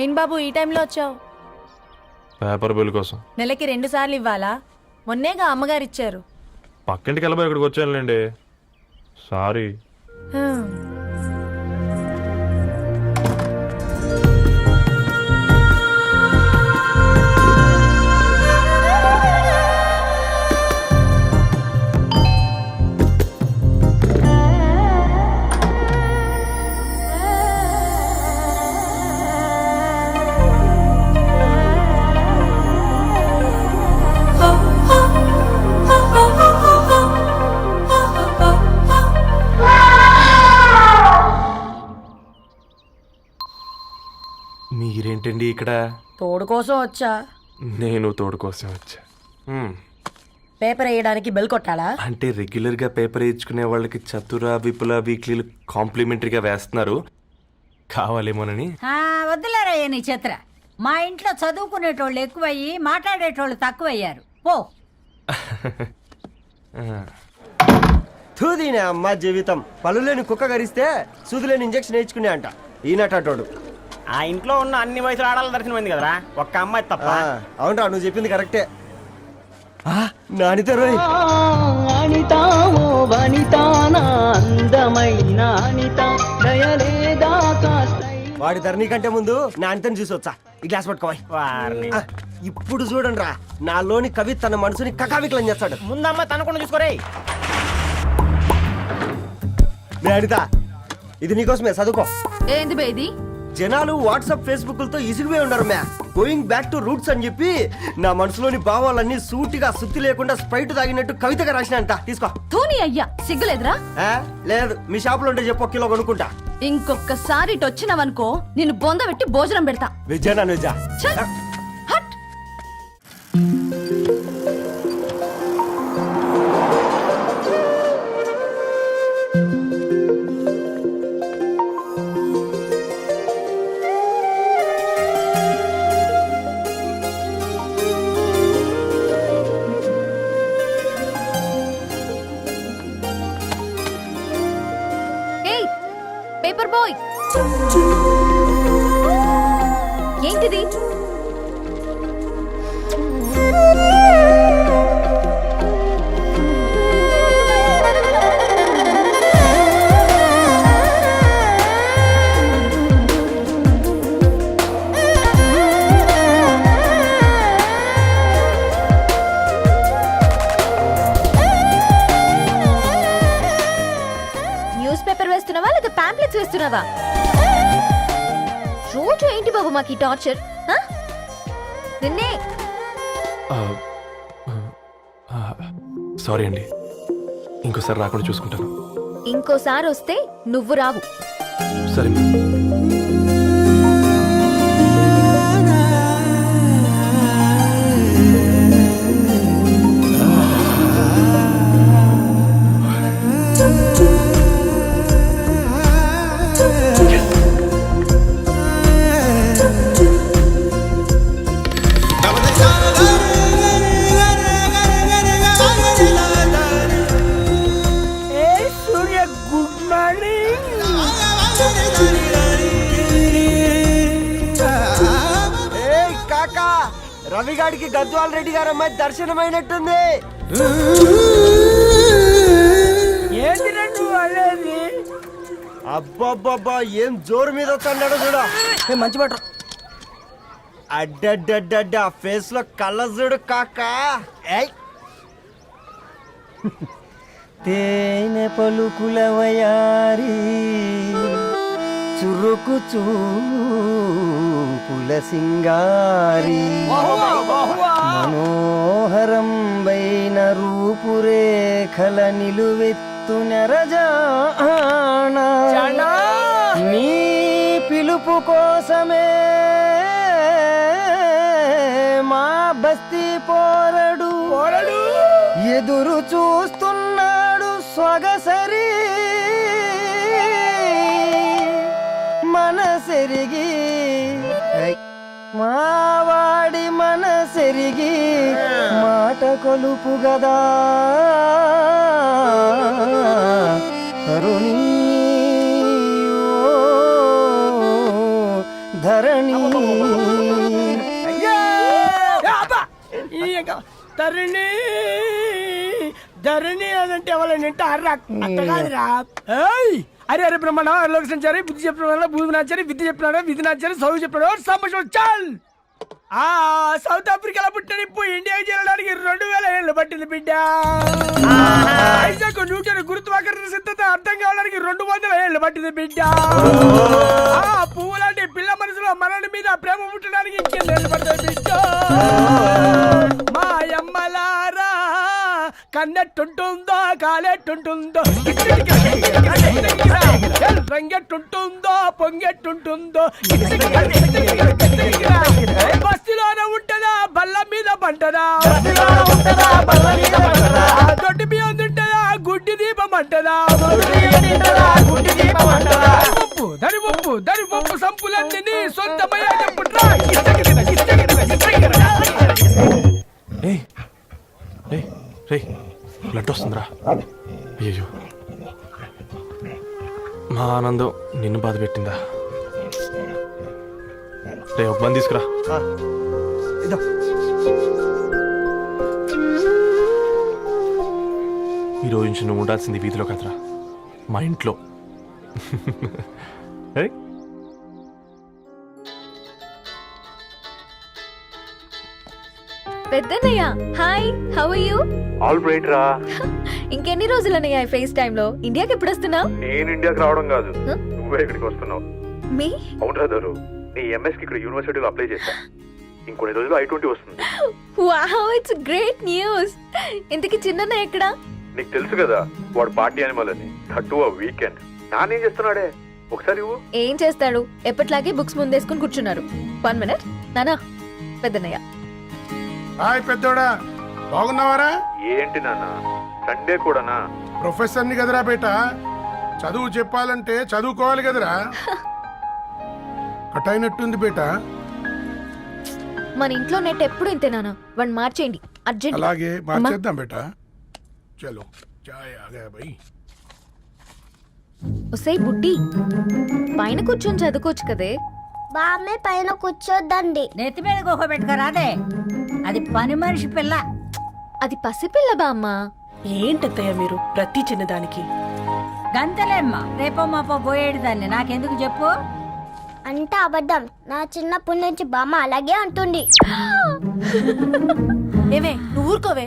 ఏం బాబు ఈ టైంలో వచ్చావు? పేపర్ బిల్ కోసం. నెలకి 2 సార్లు ఇవ్వాలా? మొన్నేగా అమ్మగారు ఇచ్చారు. పక్కింటికి వెళ్ళబోయి ఇక్కడికి వచ్చానులేండి. సారీ. మీరేంటండి ఇక్కడ? తోడు కోసం వచ్చా. నేను తోడు కోసం వచ్చా. పేపర్ వేయడానికి బెల్ కొట్టాలా? అంటే రెగ్యులర్ గా పేపర్ వేయించుకునే వాళ్ళకి చతుర విపుల వీక్లీలు కాంప్లిమెంటరీగా వేస్తున్నారు, కావాలేమోనని. వద్దులేరా నీ చిత్ర. మా ఇంట్లో చదువుకునేటోళ్ళు ఎక్కువయ్యి మాట్లాడేటోళ్ళు తక్కువయ్యారు. పో. తూదీనే అమ్మ జీవితం. పళ్ళులేని కుక్క గరిస్తే సూదులేని ఇంజక్షన్ వేయించుకునే అంట ఈనటోడు. ఆ ఇంట్లో ఉన్న అన్ని వయసులో ఆడాలి దర్శనమైంది కదరా, ఒక్క అమ్మాయి తప్ప. అవునరా, నువ్వు చెప్పింది కరెక్టే. నానితో రోయ్. వాడి ధరణి కంటే ముందు నానితని చూసి వచ్చా. ఈ గ్లాస్ పట్టుకోవాలి. ఇప్పుడు చూడండి రా, నాలోని కవి తన మనసుని కకావికలం చేస్తాడు. ముందమ్మ తనకుండా చూసుకోరే. అనిత, ఇది నీకోసమే, చదువుకో. ఏంది బేది? జనాలు వాట్సాప్ ఫేస్బుక్లతో ఇసిగిపోయి ఉండరు మ్యా. గోయింగ్ బ్యాక్ టు రూట్స్ అని చెప్పి నా మనసులోని భావాలన్నీ సూటిగా సుత్తి లేకుండా స్ప్రైట్ తాగినట్టు కవితగా రాసిన అంట. తీసుకో. తూని అయ్యా, సిగ్గులేదురా? లేదు, మీ షాప్ లో ఉంటే చెప్పు, కిలో కొనుక్కుంటా. ఇంకొకసారి ఇటు వచ్చినావనుకో నిన్ను బొంద పెట్టి భోజనం పెడతా. విజయనా నిజా. పేపర్ బాయ్, ఏంటిది? న్యూస్ పేపర్ వేస్తున్నావా లేదా పాంప్లెట్స్ వేస్తున్నావా? రోజు ఏంటి బాబు మాకు ఈ టార్చర్? నిన్నే. సారీ అండి, ఇంకోసారి రాకుండా చూసుకుంటాను. ఇంకోసారి వస్తే నువ్వు రావు. సరే. రవిగాడికి గద్వాల్ రెడ్డి గారు అమ్మాయి దర్శనమైనట్టుంది. అబ్బాబ్బా, ఏం జోరు మీద వస్తున్నాడో చూడ. మంచి మాట. అడ్డడ్డడ్డ ఫేస్ లో కళ్ళ చూడు కాకా. తేనె పలుకుల వయారి చురుకు చూపుల సింగారి మనోహరం బైన రూపురేఖల నిలువెత్తు నెరజానా నీ పిలుపు కోసమే మా బస్తీ పోరడు ఎదురు చూస్తున్నాడు స్వగసరి మనసెరిగి మావాడి మనసెరిగి మాట కొలుపు గదా కరుణీ ఓ ధరణి ధరణి ధరణి అదంటే ఎవరైనా అట్ట కాదురా అరే అరే బ్రహ్మణ లోక సంచారి బుద్ధి చెప్పిన భూమి నాచారి విద్య చెప్పినాడు విధి నాచారి చదువు చెప్పినాడు సంభాషణ చాల్ సౌత్ ఆఫ్రికాలో పుట్టిన ఇప్పుడు ఇండియాకి చేరడానికి 2000 ఏళ్ళు పట్టింది బిడ్డ ఐజాక్ న్యూటన్ గురుత్వాకర్షణ సిద్ధత అర్థం కావడానికి 200 ఏళ్ళు పట్టింది బిడ్డ పువ్వు లాంటి పిల్ల మనసులో మనని మీద ప్రేమ పుట్టడానికి ఇంకెళ్ళేళ్ళు పడుతుంది బిడ్డ మా అమ్మలారా కన్నెట్టుంటుందో కాలెట్టుంటుందో రంగెట్టుంటుందో పొంగెట్టుంటుందో బస్తిలోనే ఉంటదా బల్ల మీద పంటదా దొడ్డి బియ్యం తింటదా గుడ్డి దీపం అంటదా దరి పప్పు సంపులన్నీ సొంతమయ్యా చెప్పుట్రా రే బ్లడ్ వస్తుందిరా. అయ్యో మా ఆనందం నిన్ను బాధ పెట్టిందా? రే ఒక బంద్ తీసుకురా. ఈరోజు నుంచి నువ్వు ఉండాల్సింది వీధిలో కదరా, మా ఇంట్లో. పెద్దన్నయ్య hi, how are you? All right రా. ఇంకెన్ని రోజులన్నయ్య ఫేస్ టైమ్ లో? ఇండియాకి ఎప్పుడు వస్తున్నావు? నేను ఇండియాకి రావడం కాదు, నువ్వే ఇక్కడికి వస్తున్నావు. మీ అవునరా దరు, నీ ఎంఎస్ కి ఇక్కడ యూనివర్సిటీలో అప్లై చేశా. ఇంకొన్ని రోజులు I-20 వస్తుంది. Wow, it's great news. ఇంతకి చిన్నన్నయ్య ఎక్కడా? నీకు తెలుసు కదా వాడు పార్టీ అనిమల్ అని, థర్టూ ఆ వీకెండ్. నానేం చేస్తున్నాడే ఒకసారి ఇవ్వు. ఏం చేస్తాడు, ఎప్పటిలాగే బుక్స్ ముందేసుకుని కూర్చున్నారు. 1 మినిట్ నానా. పెద్దన్నయ్య హాయ్ పెద్దోడా, బాగున్నావారా? ఏంటి నాన్న సండే కూడానా? ప్రొఫెసర్ని కదరా బేట, చదువు చెప్పాలంటే చదువుకోవాలి కదరా. కట్ అయినట్టుంది బేట. మన ఇంట్లో నెట్ ఎప్పుడు ఇంతే నానా. 1 మార్చేయండి అర్జెంట్. అలాగే మార్చేద్దాం బేట. చలో చాయ్ ఆగా భయ్. ఒసేయ్ బుడ్డి, పైన కూర్చొని చదువుకోవచ్చు కదే. బామ్మే పైన కూర్చోద్దండి. నెత్తి మీద గుహ పెట్టుకోరాదే, అది పని మనిషి పిల్ల. అది పసిపిల్ల బామ్మ. ఏంటత్తయ్య మీరు ప్రతి చిన్నదానికి? గంతలేమ్మా, రేపో మాపో పోయేడు దాన్ని నాకెందుకు చెప్పు. అంటే అబద్ధం. నా చిన్నప్పటి నుంచి బామ్మ అలాగే అంటుంది. ఏవే నువ్వు ఊరుకోవే.